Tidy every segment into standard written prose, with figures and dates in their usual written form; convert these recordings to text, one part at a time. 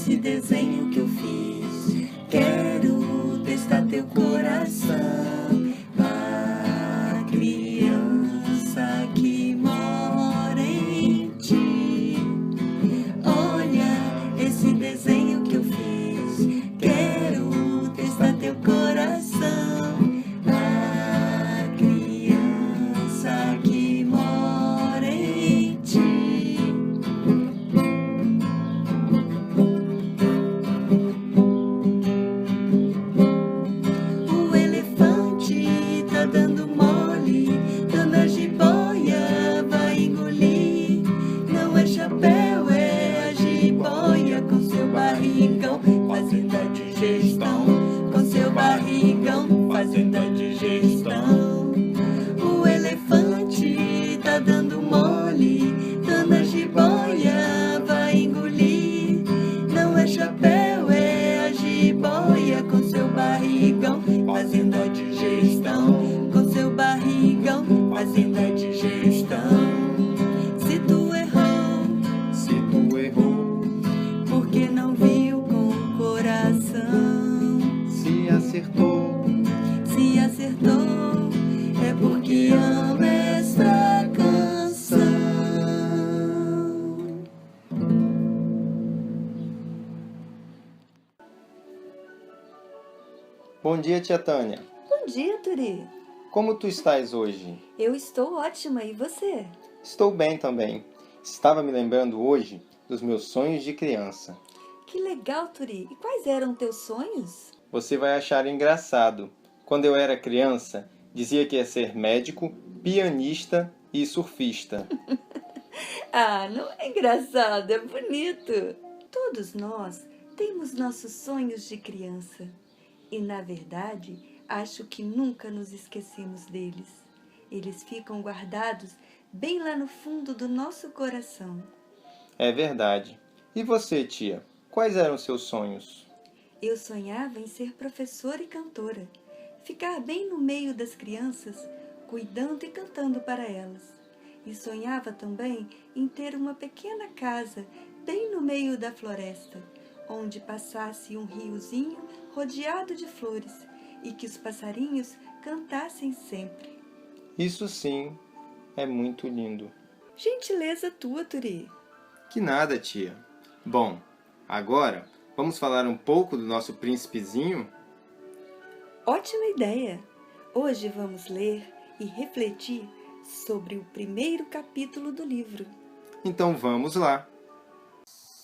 esse desenho que eu fiz. Quero testar teu coração. A criança que mora em ti. Olha esse desenho que eu fiz. Quero testar teu coração. A criança que mora em ti. O elefante tá dando mole, dona jiboia vai engolir. Não é chapéu, é a jiboia com seu barrigão fazendo a digestão. Com seu barrigão fazendo a digestão. O elefante tá dando mole, dona jiboia vai engolir. Não é chapéu, é a jiboia com seu barrigão fazendo a digestão. Com seu barrigão fazendo a digestão. Se tu errou, porque não viu com o coração. Se acertou, É porque ama esta canção. Bom dia, tia Tânia. Bom dia, Turi. Como tu estás hoje? Eu estou ótima, e você? Estou bem também. Estava me lembrando hoje dos meus sonhos de criança. Que legal, Turi. E quais eram teus sonhos? Você vai achar engraçado. Quando eu era criança, dizia que ia ser médico, pianista e surfista. Ah, não é engraçado, é bonito. Todos nós temos nossos sonhos de criança. E, na verdade, acho que nunca nos esquecemos deles. Eles ficam guardados bem lá no fundo do nosso coração. É verdade. E você, tia? Quais eram seus sonhos? Eu sonhava em ser professora e cantora, ficar bem no meio das crianças, cuidando e cantando para elas. E sonhava também em ter uma pequena casa bem no meio da floresta, onde passasse um riozinho rodeado de flores e que os passarinhos cantassem sempre. Isso sim, é muito lindo. Gentileza tua, Turi. Que nada, tia. Bom, agora vamos falar um pouco do nosso príncipezinho? Ótima ideia! Hoje vamos ler e refletir sobre o primeiro capítulo do livro. Então vamos lá.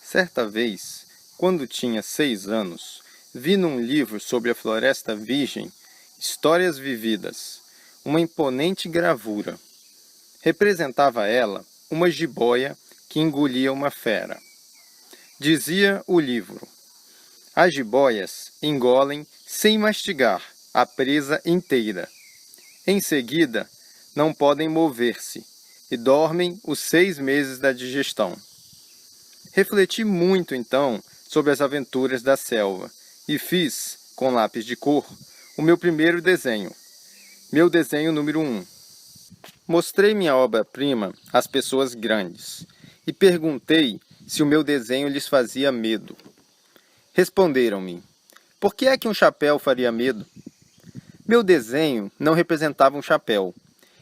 Certa vez, quando tinha 6 anos, vi num livro sobre a Floresta Virgem Histórias Vividas, uma imponente gravura. Representava ela uma jiboia que engolia uma fera. Dizia o livro: as jiboias engolem sem mastigar a presa inteira. Em seguida, não podem mover-se e dormem os 6 meses da digestão. Refleti muito, então, sobre as aventuras da selva e fiz, com lápis de cor, o meu primeiro desenho. Meu desenho número 1. Mostrei minha obra-prima às pessoas grandes e perguntei se o meu desenho lhes fazia medo. Responderam-me: por que é que um chapéu faria medo? Meu desenho não representava um chapéu.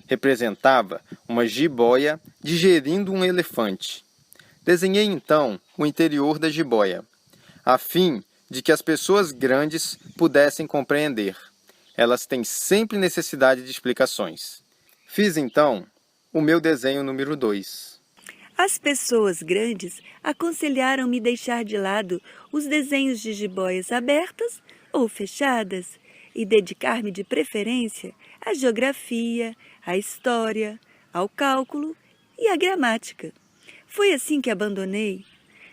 Representava uma jiboia digerindo um elefante. Desenhei então o interior da jiboia, a fim de que as pessoas grandes pudessem compreender. Elas têm sempre necessidade de explicações. Fiz então o meu desenho número 2. As pessoas grandes aconselharam-me deixar de lado os desenhos de jiboias abertas ou fechadas e dedicar-me de preferência à geografia, à história, ao cálculo e à gramática. Foi assim que abandonei,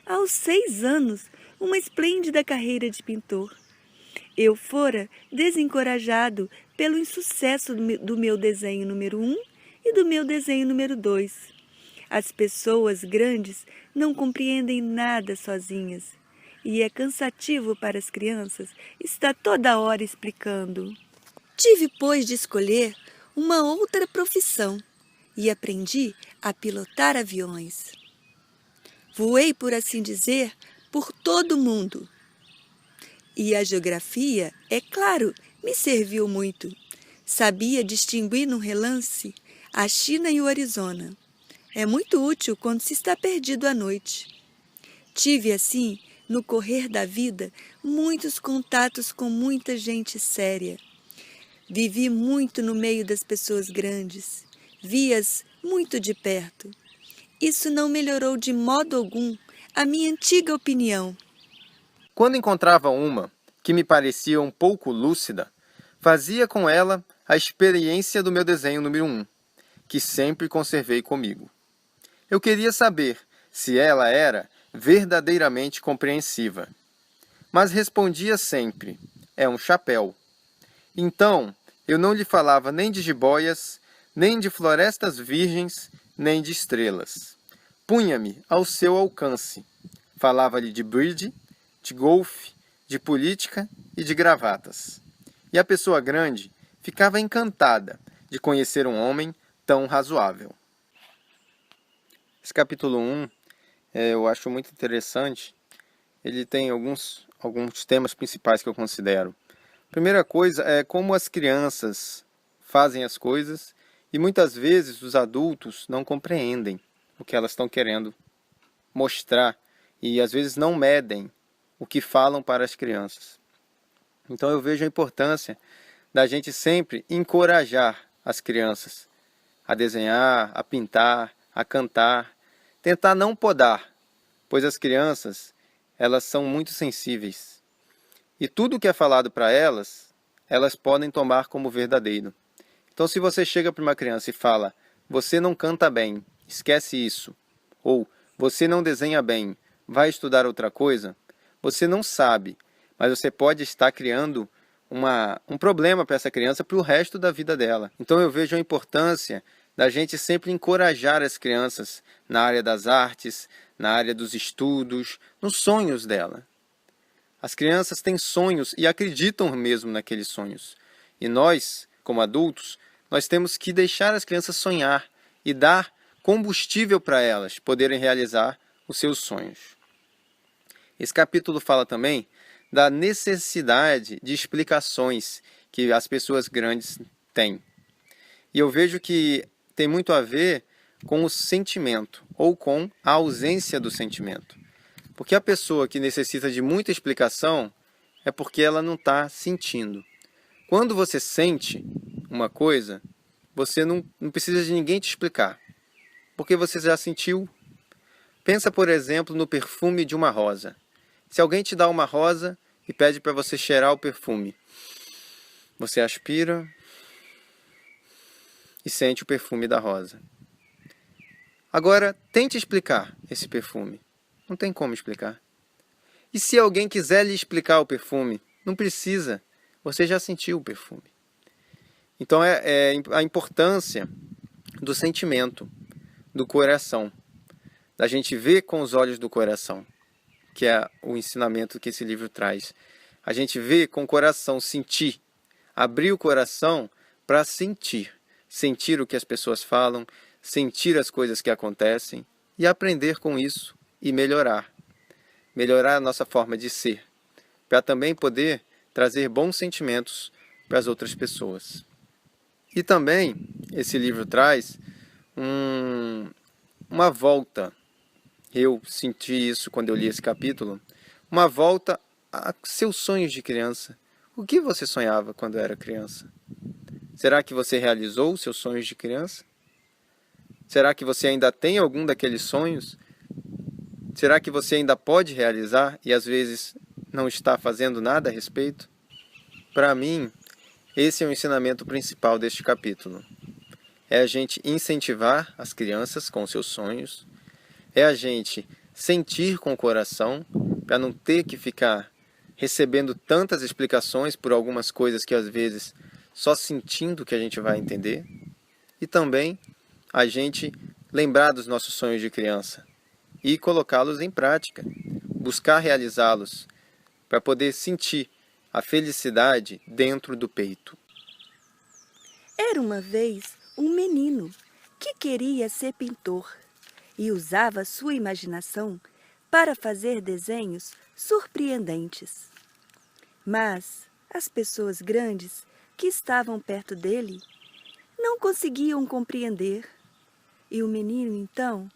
aos 6 anos, uma esplêndida carreira de pintor. Eu fora desencorajado pelo insucesso do meu desenho número 1 e do meu desenho número 2. As pessoas grandes não compreendem nada sozinhas, e é cansativo para as crianças estar toda hora explicando. Tive, pois, de escolher uma outra profissão e aprendi a pilotar aviões. Voei, por assim dizer, por todo o mundo. E a geografia, é claro, me serviu muito. Sabia distinguir num relance a China e o Arizona. É muito útil quando se está perdido à noite. Tive, assim, no correr da vida, muitos contatos com muita gente séria. Vivi muito no meio das pessoas grandes. Vi-as muito de perto. Isso não melhorou de modo algum a minha antiga opinião. Quando encontrava uma que me parecia um pouco lúcida, fazia com ela a experiência do meu desenho número 1, que sempre conservei comigo. Eu queria saber se ela era verdadeiramente compreensiva. Mas respondia sempre: é um chapéu. Então, eu não lhe falava nem de jiboias, nem de florestas virgens, nem de estrelas. Punha-me ao seu alcance. Falava-lhe de bridge, de golfe, de política e de gravatas. E a pessoa grande ficava encantada de conhecer um homem tão razoável. Esse capítulo 1 eu acho muito interessante. Ele tem alguns temas principais que eu considero. Primeira coisa é como as crianças fazem as coisas e muitas vezes os adultos não compreendem o que elas estão querendo mostrar e às vezes não medem o que falam para as crianças. Então eu vejo a importância da gente sempre encorajar as crianças a desenhar, a pintar, a cantar, tentar não podar, pois as crianças, elas são muito sensíveis. E tudo que é falado para elas, elas podem tomar como verdadeiro. Então se você chega para uma criança e fala: você não canta bem, esquece isso, ou você não desenha bem, vai estudar outra coisa, você não sabe, mas você pode estar criando um problema para essa criança para o resto da vida dela. Então eu vejo a importância da gente sempre encorajar as crianças na área das artes, na área dos estudos, nos sonhos dela. As crianças têm sonhos e acreditam mesmo naqueles sonhos. E nós, como adultos, nós temos que deixar as crianças sonhar e dar combustível para elas poderem realizar os seus sonhos. Esse capítulo fala também da necessidade de explicações que as pessoas grandes têm. E eu vejo que tem muito a ver com o sentimento ou com a ausência do sentimento. Porque a pessoa que necessita de muita explicação é porque ela não está sentindo. Quando você sente uma coisa, você não precisa de ninguém te explicar, porque você já sentiu. Pensa, por exemplo, no perfume de uma rosa. Se alguém te dá uma rosa e pede para você cheirar o perfume, você aspira e sente o perfume da rosa. Agora, tente explicar esse perfume. Não tem como explicar. E se alguém quiser lhe explicar o perfume, não precisa. Você já sentiu o perfume. Então é a importância do sentimento, do coração. Da gente ver com os olhos do coração, que é o ensinamento que esse livro traz. A gente vê com o coração, sentir. Abrir o coração para sentir. Sentir o que as pessoas falam, sentir as coisas que acontecem e aprender com isso e melhorar. Melhorar a nossa forma de ser, para também poder trazer bons sentimentos para as outras pessoas. E também esse livro traz uma volta. Eu senti isso quando eu li esse capítulo. Uma volta a seus sonhos de criança. O que você sonhava quando era criança? Será que você realizou os seus sonhos de criança? Será que você ainda tem algum daqueles sonhos? Será que você ainda pode realizar e às vezes não está fazendo nada a respeito? Para mim, esse é o ensinamento principal deste capítulo. É a gente incentivar as crianças com seus sonhos. É a gente sentir com o coração, para não ter que ficar recebendo tantas explicações por algumas coisas que às vezes só sentindo que a gente vai entender. E também a gente lembrar dos nossos sonhos de criança e colocá-los em prática, buscar realizá-los, para poder sentir a felicidade dentro do peito. Era uma vez um menino que queria ser pintor e usava sua imaginação para fazer desenhos surpreendentes. Mas as pessoas grandes que estavam perto dele não conseguiam compreender. E o menino, então,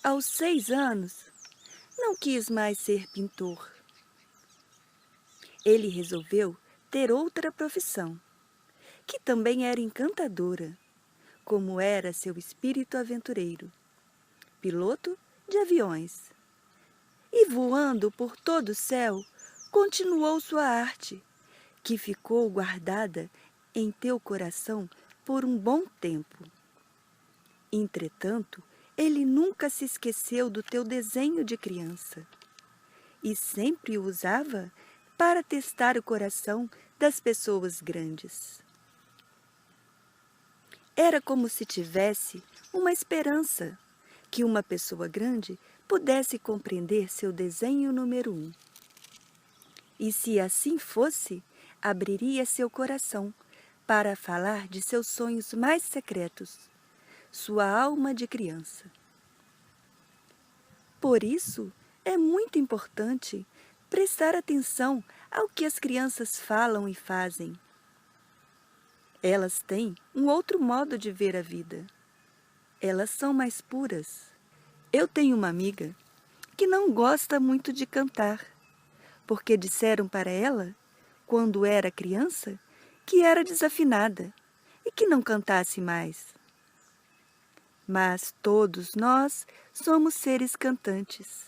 aos 6 anos, não quis mais ser pintor. Ele resolveu ter outra profissão, que também era encantadora, como era seu espírito aventureiro, piloto de aviões. E voando por todo o céu, continuou sua arte, que ficou guardada em teu coração por um bom tempo. Entretanto, ele nunca se esqueceu do teu desenho de criança e sempre o usava para testar o coração das pessoas grandes. Era como se tivesse uma esperança que uma pessoa grande pudesse compreender seu desenho número 1. E se assim fosse, abriria seu coração para falar de seus sonhos mais secretos, sua alma de criança. Por isso, é muito importante prestar atenção ao que as crianças falam e fazem. Elas têm um outro modo de ver a vida. Elas são mais puras. Eu tenho uma amiga que não gosta muito de cantar, porque disseram para ela, quando era criança, que era desafinada e que não cantasse mais. Mas todos nós somos seres cantantes.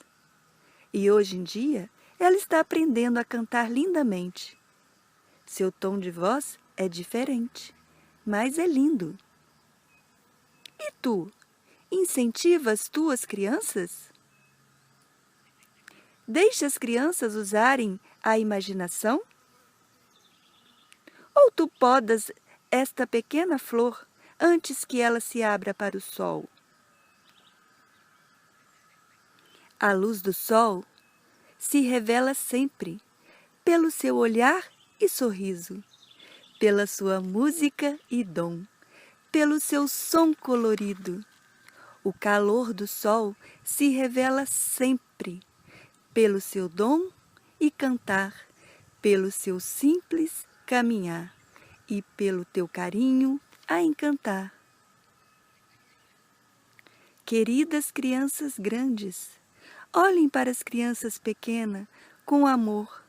E hoje em dia, ela está aprendendo a cantar lindamente. Seu tom de voz é diferente, mas é lindo. E tu, incentiva as tuas crianças? Deixa as crianças usarem a imaginação? Ou tu podas esta pequena flor antes que ela se abra para o sol? A luz do sol se revela sempre pelo seu olhar e sorriso, pela sua música e dom, pelo seu som colorido. O calor do sol se revela sempre pelo seu dom e cantar, pelo seu simples caminhar e pelo teu carinho a encantar. Queridas crianças grandes, olhem para as crianças pequenas com amor,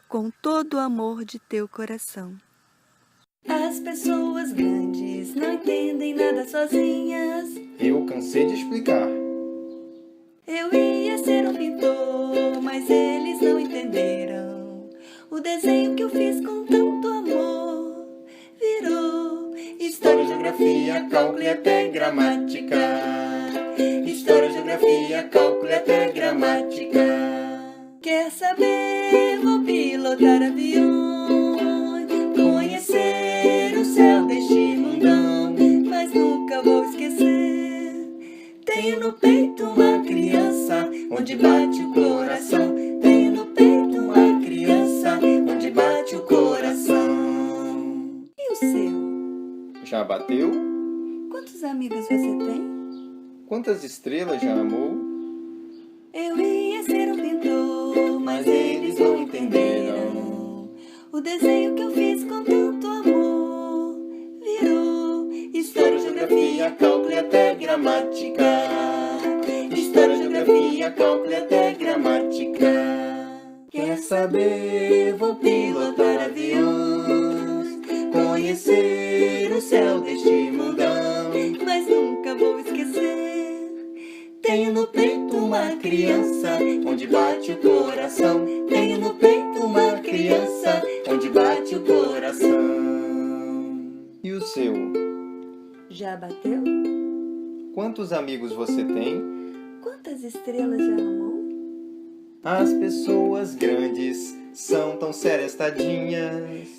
com todo o amor de teu coração. As pessoas grandes não entendem nada sozinhas. Eu cansei de explicar. Eu ia ser um pintor, mas eles não entenderam. O desenho que eu fiz com tanto amor virou história, geografia, cálculo e até gramática. História, geografia, cálculo e até gramática. Quer saber? Vou pilotar aviões, conhecer o céu deste mundão, mas nunca vou esquecer. Tenho no peito uma criança, onde bate o coração. Tenho no peito uma criança, onde bate o coração. E o seu? Já bateu? Quantos amigos você tem? Quantas estrelas já amou? Eu ia ser um pintor, mas eles não entenderam. O desenho que eu fiz com tanto amor virou história, geografia, cálculo e até gramática. História, geografia, cálculo e até gramática. Quer saber? Vou pilotar aviões, conhecer o céu deste mundão, mas nunca vou esquecer. Tenho no peito uma criança, onde bate o coração. Tenho no peito uma criança, onde bate o coração. E o seu? Já bateu? Quantos amigos você tem? Quantas estrelas já amou? As pessoas grandes são tão sérias, tadinhas.